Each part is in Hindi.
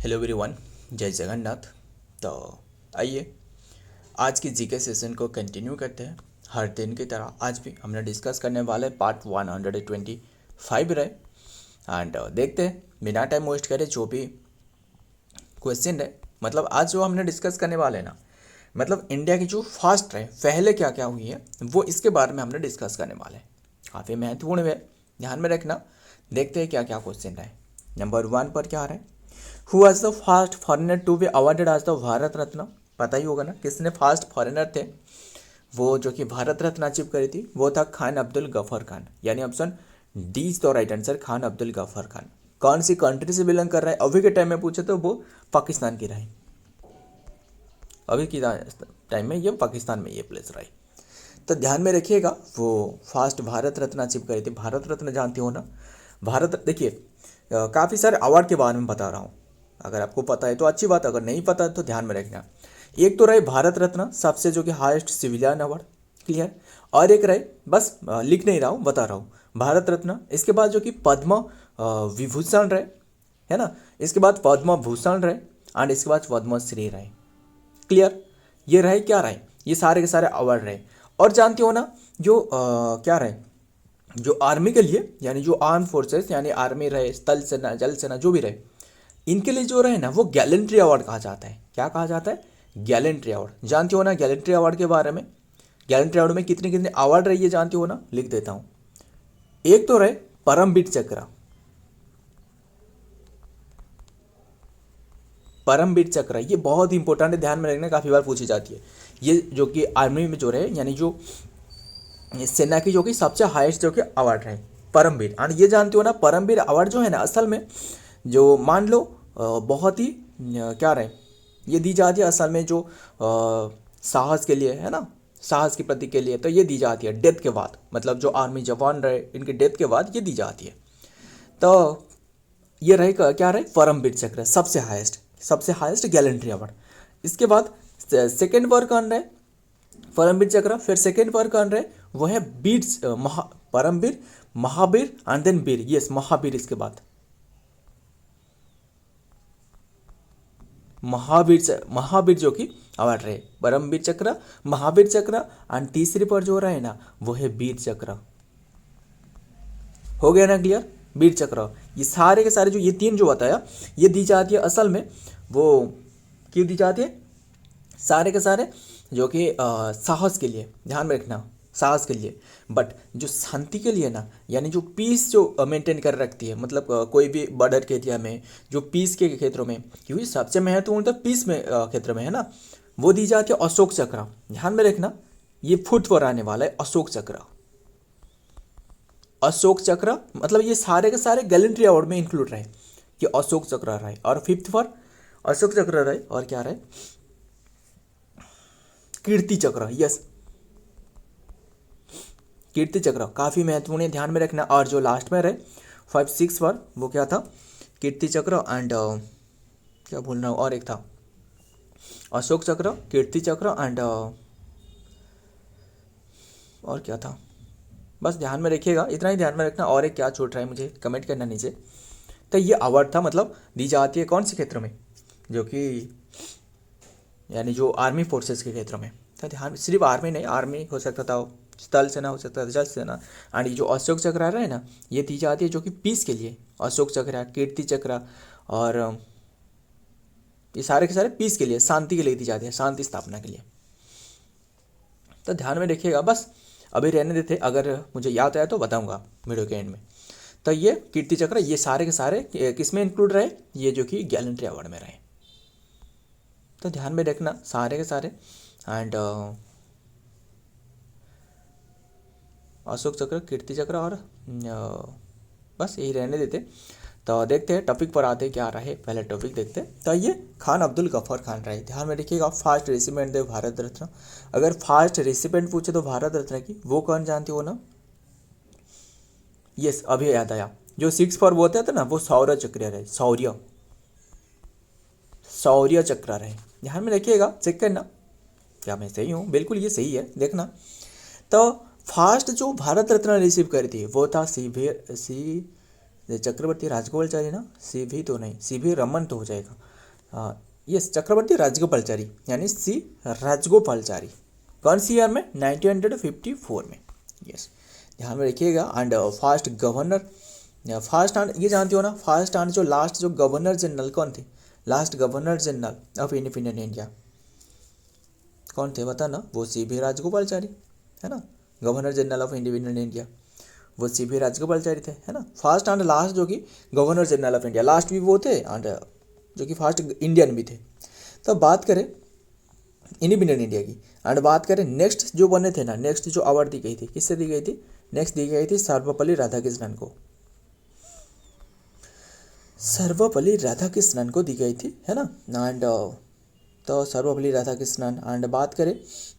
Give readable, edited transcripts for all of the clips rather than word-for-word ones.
हेलो एवरीवन, जय जगन्नाथ। तो आइए आज की जीके सेशन को कंटिन्यू करते हैं। हर दिन की तरह आज भी हमने डिस्कस करने वाले पार्ट 125 रहे। एंड देखते हैं बिना टाइम वेस्ट करे जो भी क्वेश्चन है, मतलब आज जो हमने डिस्कस करने वाले हैं ना, मतलब इंडिया की जो फास्ट रहे पहले क्या क्या हुई है वो इसके बारे में हमने डिस्कस करने वाले हैं। काफ़ी महत्वपूर्ण है, ध्यान में रखना। देखते हैं क्या क्या क्वेश्चन रहे। नंबर 1 पर क्या आ रहा है, who was the first foreigner to be awarded as the Bharat Ratna. पता ही होगा ना किसने फर्स्ट फॉरेनर थे वो जो कि भारत रत्न अचीव करी थी, वो था खान अब्दुल गफर खान। यानी option D is the right answer, Khan Abdul Gruffudd Khan. कौन सी कंट्री से बिलोंग कर रहा है अभी के टाइम में पूछे तो वो पाकिस्तान की रही। अभी की टाइम में ये पाकिस्तान में ये प्लेस रही। तो ध्यान में रखिएगा, वो फर्स्ट भारत रत्न अचीव करी थी। भारत रत्न जानते हो ना, भारत देखिए काफ़ी सारे अवार्ड के बारे में बता रहा हूँ। अगर आपको पता है तो अच्छी बात, अगर नहीं पता है तो ध्यान में रखना। एक तो रहे भारत रत्न, सबसे जो कि हाईएस्ट सिविलियन अवार्ड, क्लियर। और एक रहे, बस लिख नहीं रहा हूँ, बता रहा हूँ, भारत रत्न। इसके बाद जो कि पद्म विभूषण रहे, है ना। इसके बाद पद्म भूषण रहे एंड इसके बाद पद्मश्री रहे, क्लियर। ये रहे क्या रहे, ये सारे के सारे अवार्ड रहे। और जानते हो ना जो क्या रहे, जो आर्मी के लिए यानी जो आर्म फोर्सेस यानी आर्मी रहे, स्थल सेना, जल सेना, जो भी रहे, इनके लिए जो रहे ना वो गैलेंट्री अवार्ड कहा जाता है। क्या कहा जाता है, गैलेंट्री अवार्ड। जानते हो ना गैलेंट्री अवार्ड के बारे में, गैलेंट्री अवार्ड में कितने कितने अवार्ड रही है जानते हो ना, लिख देता हूँ। एक तो रहे परमवीर चक्र, परमवीर चक्र, ये बहुत इंपॉर्टेंट है, ध्यान में रखना, काफ़ी बार पूछी जाती है। ये जो कि आर्मी में जो रहे यानी जो सेना की जो कि सबसे हाईएस्ट जो कि अवार्ड रहे, परमवीर। एंड ये जानते हो ना परमवीर अवार्ड जो है ना असल में जो मान लो बहुत ही क्या रहे, ये दी जाती है असल में जो साहस के लिए, है ना, साहस की प्रतीक के लिए। तो ये दी जाती है डेथ के बाद, मतलब जो आर्मी जवान रहे इनके डेथ के बाद ये दी जाती है। तो ये रहे क्या रहे, परमवीर चक्र, सबसे हाईएस्ट गैलेंट्री अवार्ड। इसके बाद सेकेंड वर्क कौन रहे, परमवीर चक्र। फिर सेकेंड वर्क कौन रहे, वो है Vir Paramvir, Mahavir and then Vir, yes Mahavir. इसके बाद महावीर जो कि अवार्ड रहे, परमवीर चक्र, महावीर चक्र एंड तीसरे पर जो रहे ना वो है वीर चक्र। हो गया ना क्लियर, वीर चक्र। ये सारे के सारे जो ये तीन जो बताया ये दी जाती है असल में, वो क्यों दी जाती है, सारे के सारे जो कि साहस के लिए, ध्यान में रखना, साहस के लिए। बट जो शांति के लिए ना, यानी जो पीस जो मेंटेन कर रखती है, मतलब कोई भी बॉर्डर के एरिया में जो पीस के क्षेत्रों में, क्योंकि सबसे महत्वपूर्ण तो पीस में क्षेत्र में है ना, वो दी जाती है अशोक चक्र। ध्यान में रखना, ये फुट पर आने वाला है अशोक चक्र। अशोक चक्र मतलब ये सारे के सारे गैलेंट्री अवार्ड में इंक्लूड रहे कि अशोक चक्र रहे। और फिफ्थ पर अशोक चक्र रहे और क्या रहे, कीर्ति चक्र, यस कीर्ति चक्र काफ़ी महत्वपूर्ण है, ध्यान में रखना। और जो लास्ट में रहे 5-6 पर वो क्या था, कीर्ति चक्र एंड क्या बोल रहा हूँ, और एक था अशोक चक्र, कीर्ति चक्र एंड और क्या था, बस ध्यान में रखिएगा, इतना ही ध्यान में रखना। और एक क्या छूट रहा है मुझे कमेंट करना नीचे। तो ये अवार्ड था, मतलब दी जाती है कौन से क्षेत्र में, जो कि यानी जो आर्मी फोर्सेस के क्षेत्र में। तो ध्यान, सिर्फ आर्मी नहीं, आर्मी हो सकता था, स्थल सेना हो सकता था, जल सेना। एंड ये जो अशोक चक्र रहा है ना ये दी जाती है जो कि पीस के लिए, अशोक चक्र, कीर्ति चक्र और ये सारे के सारे पीस के लिए, शांति के लिए दी जाती है, शांति स्थापना के लिए। तो ध्यान में रखिएगा, बस अभी रहने देते, अगर मुझे याद आया तो बताऊंगा वीडियो के एंड में। तो ये कीर्ति चक्र ये सारे के सारे किस में इंक्लूड रहे, ये जो कि गैलेंट्री अवार्ड में रहे। तो ध्यान में रखना सारे के सारे। एंड अशोक चक्र, कीर्ति चक्र और बस यही रहने देते। तो देखते हैं टॉपिक पर आते क्या रहे, पहले टॉपिक देखते। तो ये खान अब्दुल गफर खान रहे, ध्यान में रखिएगा, फास्ट रेसिपेंट दे भारत रत्न। अगर फास्ट रेसिपेंट पूछे तो भारत रत्न की वो कौन जानते हो ना, यस अभी याद आया, जो 6 पर बोलते थे ना वो शौर्य चक्र रहे, शौर्य चक्र रहे। ध्यान में रखिएगा, चेक करना क्या मैं सही हूँ, बिल्कुल ये सही है, देखना। तो फास्ट जो भारत रत्न रिसीव करी थी वो था सी चक्रवर्ती राजगोपालाचारी ना, सी भी तो नहीं, सी भी रमन तो हो जाएगा, यस, चक्रवर्ती राजगोपालचारी यानी सी राजगोपालचारी। कौन सी ईयर में? 1954 में। यस, ध्यान में रखिएगा। And first governor, first and ये जानते हो ना, फर्स्ट एंड जो लास्ट जो गवर्नर जनरल कौन थे? Last governor general of independent India कौन थे बता ना? वो सी भी राजगोपालचारी है ना, governor general of independent India वो सी भी राजगोपालचारी थे, है ना। फर्स्ट एंड लास्ट जो कि governor general of India, last भी वो थे एंड जो कि फर्स्ट इंडियन भी थे। तो बात करें इंडिपेंडेंट इंडिया की एंड बात करें नेक्स्ट जो बने थे ना, नेक्स्ट जो अवार्ड दी गई थी किससे दी गई थी? नेक्स्ट दी गई थी सर्वपल्ली राधाकृष्णन को, सर्वपल्ली राधाकृष्णन को दी गई थी, है ना। एंड तो सर्वपल्ली राधाकृष्णन एंड बात करें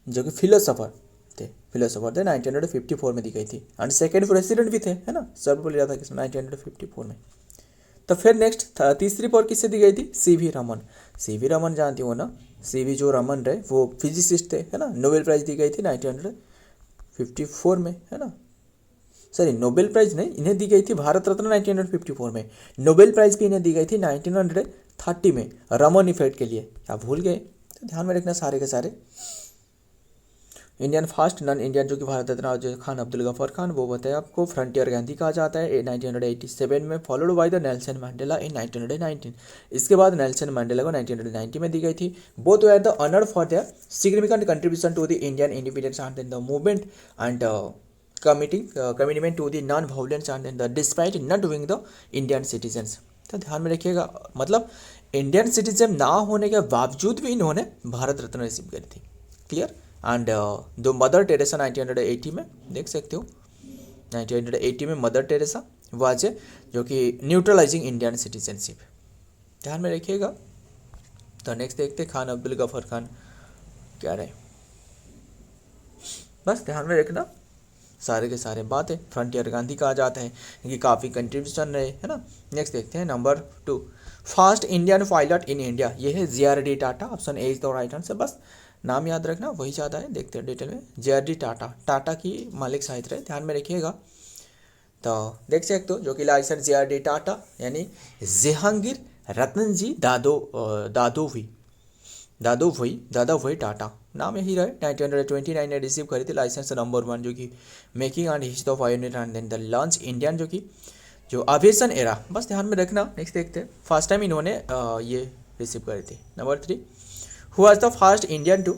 जो कि फिलोसोफर थे 1954 में दी गई थी एंड सेकेंड प्रेसिडेंट भी थे, है ना, सर्वपल्ली राधाकृष्णन 1954 में। तो फिर नेक्स्ट तीसरी पर किससे दी गई थी? C V Raman. C V Raman जानती हो ना, सी वी जो रमन रहे वो फिजिसिस्ट थे, है ना। नोबेल प्राइज दी गई थी 1954 में, है ना। सॉरी, नोबेल प्राइज नहीं, इन्हें दी गई थी भारत रत्न 1954 में। नोबेल प्राइज भी इन्हें दी गई थी 1930 में रमन इफेक्ट के लिए। क्या भूल गए? तो ध्यान में रखना सारे के सारे। इंडियन फर्स्ट नॉन इंडियन जो कि भारत रत्न जो खान अब्दुल गफर खान, वो बताया आपको फ्रंटियर गांधी कहा जाता है 1987 में, followed by the Nelson Mandela in 1919। इसके बाद नेल्सन मंडेला को 1990 में दी गई थी। Both were the honoured for their significant contribution to the Indian independence and in the movement and commitment to the non violence and in the despite not doing the Indian citizens. तो ध्यान में रखिएगा, मतलब इंडियन सिटीजन ना होने के बावजूद भी इन्होंने भारत रत्न रिसीव करी थी। क्लियर? एंड जो मदर टेरेसा 1980 में देख सकते हो, 1980 में मदर टेरेसा वाज जो कि न्यूट्रलाइजिंग इंडियन सिटीजनशिप। ध्यान में रखिएगा। तो नेक्स्ट देखते खान अब्दुल गफर खान क्या रहे, बस ध्यान में रखना सारे के सारे बातें। फ्रंटियर गांधी कहा जाता है, इनकी काफ़ी कंट्रीब्यूशन रहे, है ना। नेक्स्ट देखते हैं number 2, first Indian pilot in India. ये है JRD Tata, option A is the right answer. बस नाम याद रखना, वही ज़्यादा है। देखते हैं डिटेल में। JRD टाटा, टाटा की मालिक शायद रहे, ध्यान में रखिएगा। तो देख सकते हो जो कि लाइसेंस JRD टाटा यानी जहांगीर रत्नजी दादोभाई टाटा, नाम यही रहे। 1929 ने रिसीव करी थी लाइसेंस नंबर 1 जो कि making and history of pioneer and then the launch Indian जो कि जो एविएशन एरा। बस ध्यान में रखना। नेक्स्ट देखते हैं, फर्स्ट टाइम इन्होंने ये रिसीव करी थी। Number 3, who was the first Indian to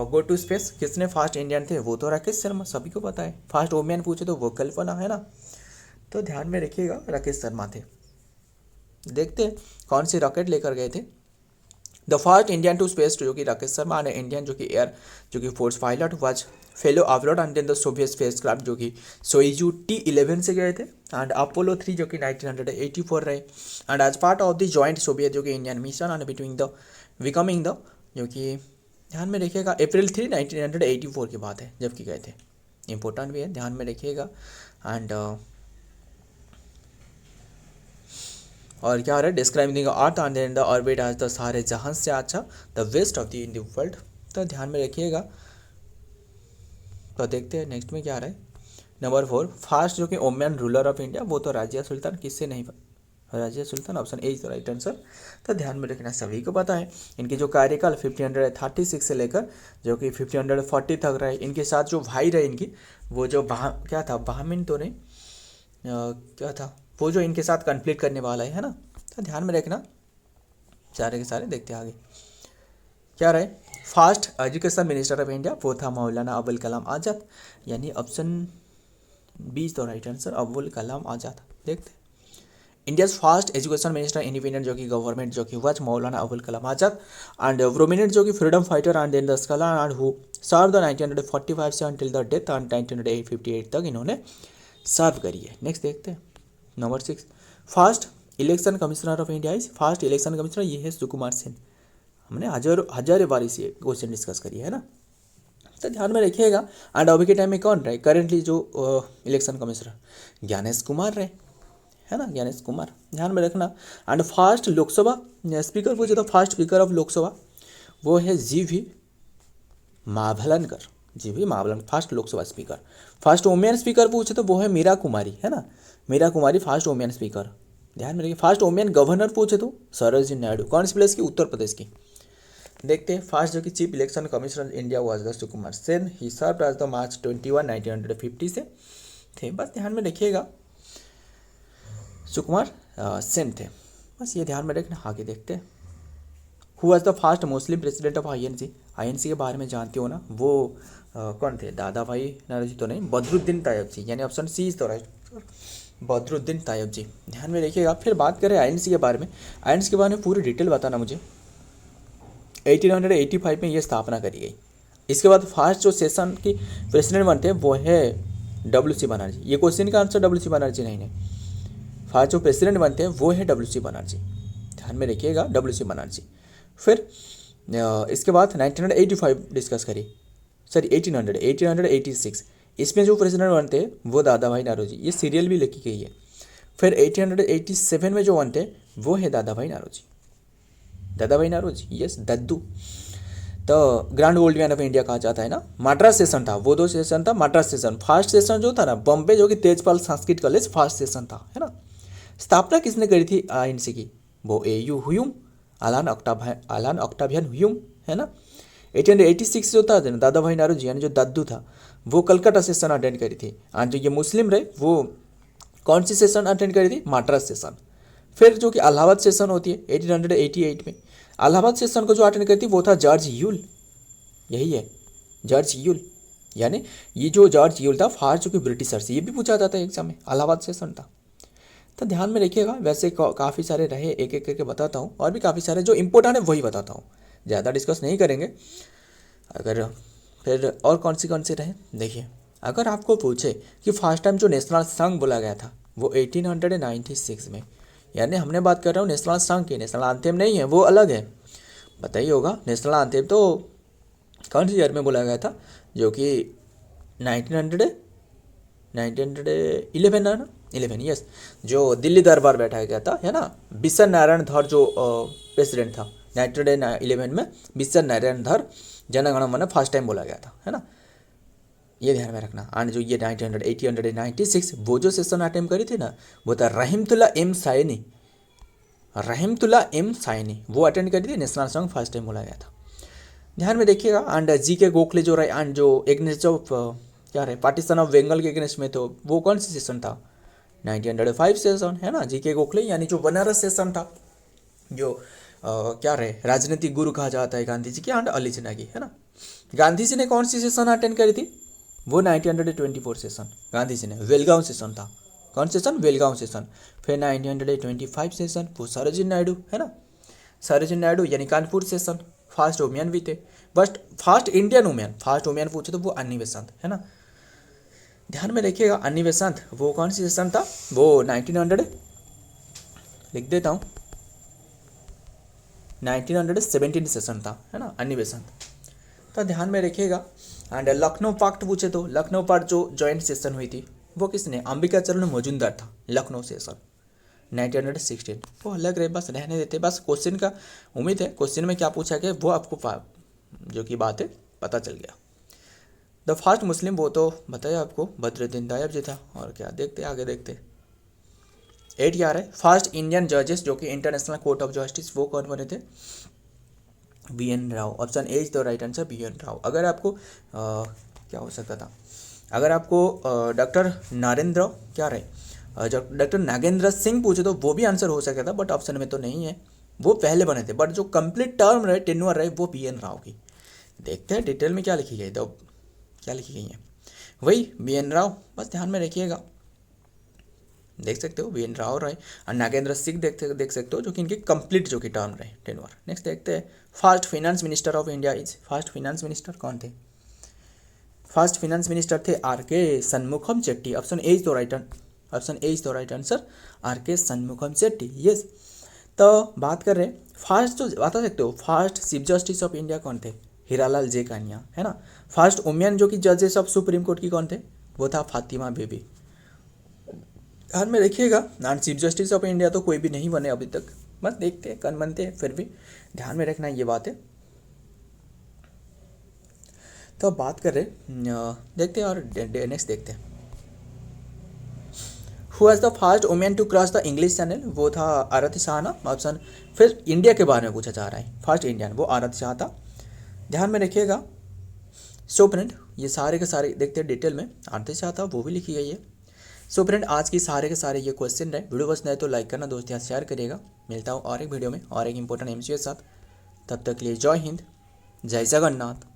go to space. किसने फर्स्ट इंडियन थे? वो तो राकेश शर्मा, सभी को पता है। फर्स्ट वुमेन पूछे तो वो कल्पना, है ना। तो ध्यान में रखिएगा, राकेश शर्मा थे। देखते हैं कौन सी रॉकेट लेकर गए थे। The first Indian to space जो कि राकेश शर्मा एंड इंडियन जो कि एयर जो कि force pilot was fellow abroad and then the Soviet spacecraft जो कि सोइजू T11 से गए थे एंड अपोलो 3 जो कि 1984 रहे and as part of the joint Soviet जो कि Indian mission and between the becoming the जो कि ध्यान में रखिएगा अप्रैल 3 1984 की बात है जबकि गए थे। इंपॉर्टेंट भी है, ध्यान में रखिएगा। एंड और क्या हो रहा है, describing earth and then the orbit as the सारे जहां से अच्छा the west of the in the world. तो ध्यान में रखिएगा। तो देखते हैं नेक्स्ट में क्या आ रहा है। नंबर 4, फास्ट जो कि ओमेन रूलर ऑफ इंडिया, वो तो राजिया सुल्तान, किससे नहीं Razia Sultan, option A is the right answer. तो ध्यान में रखना, सभी को पता है। इनकी जो कार्यकाल 1536 से लेकर जो कि 1540 तक रहे। इनके साथ जो भाई रहे इनकी, वो जो क्या था, बाहमिन तो नहीं, क्या था वो जो इनके साथ कन्फ्लिक्ट करने वाला है ना। तो ध्यान में रखना सारे के सारे। देखते हैं आगे क्या रहे। First education minister of India वो था मौलाना अबुल कलाम आज़ाद, यानी option B is the right answer, Abul Kalam Azad. देखते India's first education minister independent जो कि गवर्नमेंट जो कि was Maulana Abul Kalam Azad and prominent जो कि freedom fighter and then the scholar and who serve the 1945 से अंटिल द डेथ एंड 1958 तक इन्होंने सर्व करी है। नेक्स्ट देखते हैं number 6, first election commissioner of India is, first election commissioner ये है सुकुमार सेन। हमने हजारों बार इसे क्वेश्चन डिस्कस करी है ना। तो ध्यान में रखिएगा। एंड अभी के टाइम में कौन रहे करेंटली जो इलेक्शन कमिश्नर, ज्ञानेश कुमार रहे, है ना, ज्ञानेश कुमार, ध्यान में रखना। एंड फर्स्ट लोकसभा स्पीकर पूछे तो फर्स्ट स्पीकर ऑफ लोकसभा वो है GV Mavalankar, GV Mavalankar first Lok Sabha speaker. First women speaker पूछे तो वो है मीरा कुमारी, है ना, मीरा कुमारी फर्स्ट वुमेन स्पीकर। ध्यान में रखिए। फर्स्ट वुमेन गवर्नर पूछे तो सरोजिनी नायडू, कौन सी प्लेस की, उत्तर प्रदेश की। देखते हैं फर्स्ट जो कि chief election commissioner India was the Sukumar Sen, he served as the March 21 1950 से थे। बस ध्यान में रखिएगा सुकुमार सेन थे, बस ये ध्यान में रखना। आगे देखते हैं who was the first Muslim president of INC. INC के बारे में जानते हो ना, वो कौन थे, दादा भाई नौरोजी तो नहीं, बदरुद्दीन तायब जी, यानी option C is the right, Badruddin Tyabji. ध्यान में रखिएगा। फिर बात करें आईएनसी के बारे में, आईएनसी के बारे में पूरी डिटेल बताना मुझे। 1885 में ये स्थापना करी गई। इसके बाद फर्स्ट जो सेशन की प्रेसिडेंट बनते हैं वो है WC बनर्जी। ये क्वेश्चन का आंसर WC बनर्जी नहीं। फर्स्ट जो प्रेसिडेंट बनते हैं वो है WC बनर्जी, ध्यान में रखिएगा, WC बनर्जी। फिर इसके बाद 1985 डिस्कस करी, सॉरी 1886, इसमें जो प्रेसिडेंट बनते हैं वो दादा भाई नौरोजी, ये सीरियल भी लिखी गई है। फिर 1887 में जो बनते हैं वो है दादा भाई नौरोजी, दादा भाई नौरोजी, यस दद्दू। तो grand old man of India कहा जाता है ना। मद्रास सेशन था, वो दो सेशन था। मद्रास सेशन फर्स्ट सेशन जो था ना, बॉम्बे जो कि Tejpal Sanskrit college first session था, है ना। स्थापना किसने करी थी आईएनसी की, वो AU ह्यूम, अलान ऑक्टावियन ह्यूम, है ना। 1886 जो था दादा भाई नौरोजी यानी जो दद्दू था वो कलकत्ता सेशन अटेंड करी थी। और जो ये मुस्लिम रहे वो कौन सी सेशन अटेंड करी थी, मद्रास सेशन। फिर जो कि इलाहाबाद सेशन होती है 1888 में, इलाहाबाद सेशन को जो अटेंड करी थी वो था जॉर्ज यूल, यही है जॉर्ज यूल, यानी ये जो जॉर्ज यूल था फर्स्ट जो कि ब्रिटिशर से, ये भी पूछा जाता है एग्जाम में, इलाहाबाद सेशन था। तो ध्यान में रखिएगा। वैसे काफ़ी सारे रहे, एक एक करके बताता हूँ, और भी काफ़ी सारे जो इंपॉर्टेंट है वही बताता हूँ, ज़्यादा डिस्कस नहीं करेंगे। अगर फिर और कौन से रहे, देखिए अगर आपको पूछे कि फर्स्ट टाइम जो नेशनल सॉन्ग बोला गया था वो 1896 में, यानी हमने बात कर रहा हूँ नेशनल सॉन्ग की, नेशनल एंथेम नहीं है, वो अलग है, बताइए होगा। नेशनल एंथेम तो कौन सी ईयर में बोला गया था, जो कि 1911 है ना, 11, यस, जो दिल्ली दरबार बैठाया गया था, है ना। बिशन नारायण धर जो प्रेसिडेंट था 1911 में, बिशन नारायण धर जनगण मन फर्स्ट टाइम बोला गया था, है ना, ये ध्यान में रखना। एंड जो ये 1896 वो जो सेशन अटेम्प्ट करी थी ना वो था रहीमतुल्ला एम साइनी, वो अटेंड करी थी, नेशनल सॉन्ग फर्स्ट टाइम बोला गया था, ध्यान में देखिएगा। एंड GK गोखले जो रहे, एंड जो एग्नेस्ट ऑफ क्या रहे, पार्टीशन ऑफ बंगाल के एग्नेस्ट में, तो वो कौन सी सेशन था, 1905 सेशन, है ना। GK गोखले यानी जो बनारस सेशन था, जो क्या रहे, राजनीतिक गुरु कहा जाता है गांधी जी की एंड अली जिन्ना की, है ना। गांधी जी ने कौन सी सेशन अटेंड करी थी, वो 1924 सेशन गांधी जी ने, वेलगांव सेशन था, कौन सेशन, वेलगांव सेशन। फिर 1925 सेशन वो सरोजिनी नायडू, है ना, सरोजिनी नायडू यानी कानपुर सेशन, फर्स्ट वुमेन भी थे, but first Indian women, first women पूछे तो वो अन्नी बेसांत, है ना, ध्यान में रखिएगा। अन्नी बेसांत वो कौन सी सेशन था, वो 1900 लिख देता हूँ, 1917 सेशन था, है ना, अन्नी बेसांत, तो ध्यान में रखिएगा। एंड लखनऊ पैक्ट पूछे तो लखनऊ पैक्ट जो जॉइंट सेशन हुई थी वो किसने, अंबिका चरण मजूमदार था, लखनऊ सेशन 1916, वो अलग रहे, बस रहने देते, बस क्वेश्चन का उम्मीद है क्वेश्चन में क्या पूछा गया वो आपको जो कि बात है पता चल गया। द फर्स्ट मुस्लिम वो तो बताया आपको, बदरुद्दीन तायब जी था, और क्या देखते आगे देखते। 8 क्या है, फर्स्ट इंडियन जजेस जो कि इंटरनेशनल कोर्ट ऑफ जस्टिस, वो कौन बने थे, BN Rao, option A is the right answer, BN Rao. अगर आपको क्या हो सकता था, अगर आपको डॉक्टर नरेंद्र क्या रहे, डॉक्टर नागेंद्र सिंह पूछे तो वो भी आंसर हो सकता था, बट ऑप्शन में तो नहीं है, वो पहले बने थे, बट जो कंप्लीट टर्म रहे, टेन्योर रहे, वो BN राव की। देखते हैं डिटेल में क्या लिखी गई, तो क्या लिखी गई है, वही BN राव, बस ध्यान में रखिएगा, देख सकते हो BN राव रहे, और नागेंद्र सिंह देख सकते हो जो कि इनके कंप्लीट जो कि टर्म रहे, टेन्योर। नेक्स्ट देखते हैं, first finance minister of India is, first finance minister कौन थे, फर्स्ट फाइनेंस मिनिस्टर थे RK Shanmukham Chetty, option A is the right answer, RK Shanmukham Chetty, yes. तो बात कर रहे हैं फर्स्ट, जो बता सकते हो first chief justice of India कौन थे, हीरालाल जे कानिया, है ना। फर्स्ट वुमेन जो कि जजेस ऑफ सुप्रीम कोर्ट की कौन थे, वो था फातिमा बीबी, ध्यान में रखिएगा। Non chief justice of India तो कोई भी नहीं बने अभी तक, बस देखते हैं कौन बनते हैं, फिर भी ध्यान में रखना ये बात है। तो अब बात कर रहे देखते हैं, और नेक्स्ट देखते हैं, who was the first women to cross the English Channel, वो था आरती शाह ना ऑप्शन। फिर इंडिया के बारे में पूछा जा रहा है, फर्स्ट इंडियन वो आरती शाह था, ध्यान में रखिएगा। सो फ्रेंड ये सारे के सारे देखते हैं डिटेल में, आरती शाह था वो भी लिखी गई है। सो फ्रेंड आज की सारे के सारे ये क्वेश्चन रहे, वीडियो पसंद आए तो लाइक करना, दोस्त यहाँ शेयर करिएगा। मिलता हूँ और एक वीडियो में और एक इंपॉर्टेंट एमसीक्यू के साथ, तब तक के लिए जय हिंद, जय जगन्नाथ।